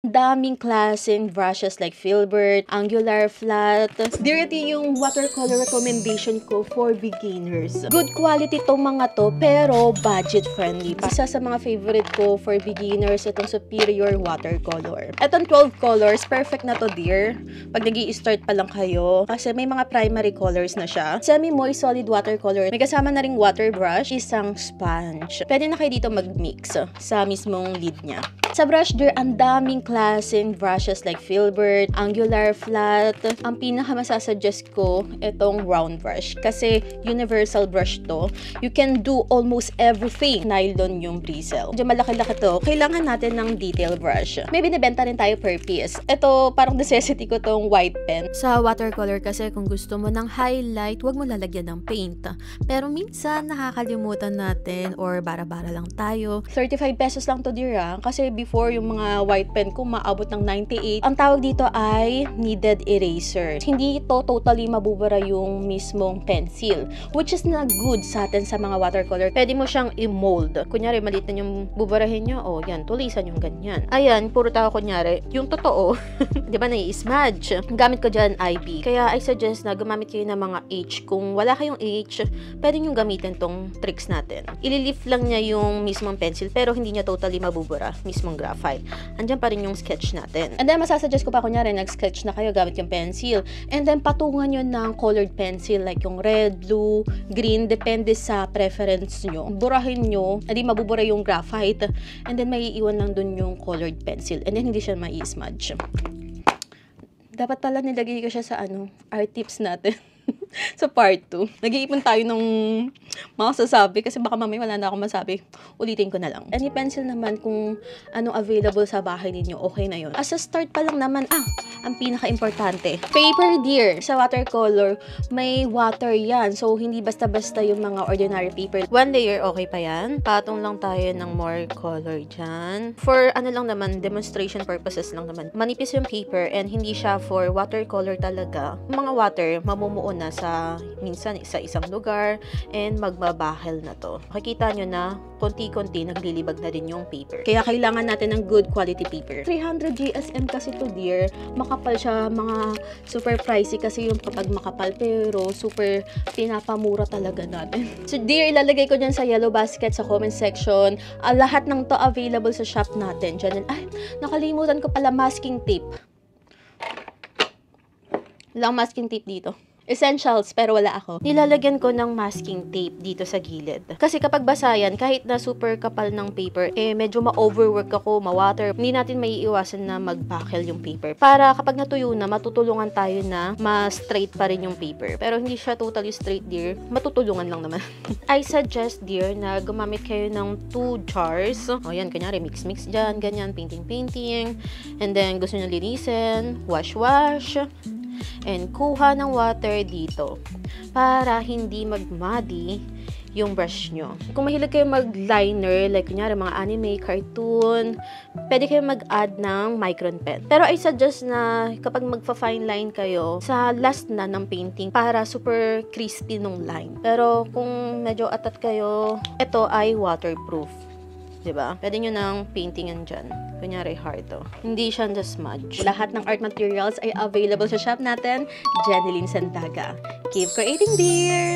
Daming klaseng brushes like Filbert, angular, flat. Ito yung watercolor recommendation ko for beginners. Good quality tong mga to, pero budget friendly. Isa sa mga favorite ko for beginners, itong Superior watercolor. Itong 12 colors, perfect na to, dear. Pag nag-i-start pa lang kayo, kasi may mga primary colors na siya. Semi-moist solid watercolor. May kasama na ring water brush, isang sponge. Pwede na kayo dito mag-mix sa mismong lid niya. Sa brush, dear, ang daming klaseng brushes like Filbert, angular, flat. Ang pinaka-masasuggest ko, itong round brush. Kasi universal brush to. You can do almost everything. Nylon yung bristle. Medyo malaki-laki to. Kailangan natin ng detail brush. May binibenta rin tayo per piece. Ito, parang necessity ko tong white pen. Sa watercolor kasi, kung gusto mo ng highlight, wag mo lalagyan ng paint. Pero minsan, nakakalimutan natin or bara-bara lang tayo. 35 pesos lang to, dear, kasi before, yung mga white pen ko maabot ng 98. Ang tawag dito ay kneaded eraser. Hindi ito totally mabubura yung mismong pencil, which is not good sa atin sa mga watercolor. Pwede mo siyang i-mold. Kunyari, maliit na yung buburahin nyo. O, yan, tulisan yung ganyan. Ayan, puro tao kunyari. Yung totoo, di ba, nai-smudge. Gamit ko dyan IB. Kaya I suggest na gumamit kayo ng mga H. Kung wala kayong H, pwede nyo gamitin tong tricks natin. Ililift lang niya yung mismong pencil, pero hindi niya totally mabubura mismong graphite. Andyan pa rin yung sketch natin. And then, masasuggest ko pa, kunyari, nag-sketch na kayo gamit yung pencil. And then, patungan nyo ng colored pencil, like yung red, blue, green, depende sa preference nyo. Burahin nyo, hindi mabubura yung graphite. And then, may iiwan lang dun yung colored pencil. And then, hindi siya mai-smudge. Dapat pala nilagay ko siya sa, art tips natin. Sa part 2. Nag-iipon tayo ng mga sasabi kasi baka mamaya wala na akong masabi. Ulitin ko na lang. Any pencil naman kung anong available sa bahay ninyo, okay na yun. As a start pa lang naman, ang pinaka-importante. Paper, dear. Sa watercolor, may water yan. So, hindi basta-basta yung mga ordinary paper. One layer, okay pa yan. Patong lang tayo ng more color dyan. For lang naman, demonstration purposes lang naman. Manipis yung paper and hindi siya for watercolor talaga. Mga water, mamumuo na sa minsan sa isang lugar and magbabahel na to. Makikita nyo na konti-konti naglilibag na din yung paper. Kaya kailangan natin ng good quality paper. 300 GSM kasi to, dear. Makapal siya, mga super pricey kasi yung kapag makapal, pero super pinapamura talaga natin. So, dear, ilalagay ko dyan sa yellow basket sa comment section. Lahat ng to available sa shop natin. Dyan. Ay, nakalimutan ko pala masking tape. Lang masking tape dito. Essentials, pero wala ako. Nilalagyan ko ng masking tape dito sa gilid. Kasi kapag basa yan, kahit na super kapal ng paper, medyo ma-overwork ako, ma-water. Hindi natin maiiwasan na mag-buckle yung paper. Para kapag natuyo na, matutulungan tayo na ma-straight pa rin yung paper. Pero hindi siya totally straight, dear. Matutulungan lang naman. I suggest, dear, na gumamit kayo ng 2 jars. O yan, kanyari, mix-mix dyan, ganyan, painting-painting. And then, gusto nyo linisin, wash-wash. And kuha ng water dito para hindi mag-muddy yung brush nyo. Kung mahilig kayo mag-liner, like kunyari mga anime, cartoon, pwede kayo mag-add ng micron pen. Pero I suggest na kapag magfa-fine line kayo, sa last na ng painting para super crispy nung line. Pero kung medyo atat kayo, ito ay waterproof. Diba? Pwede nyo ng paintingan dyan. Kunyari, heart to. Hindi siya smudge. Lahat ng art materials ay available sa shop natin, Jeneline Sandaga. Keep creating, dear!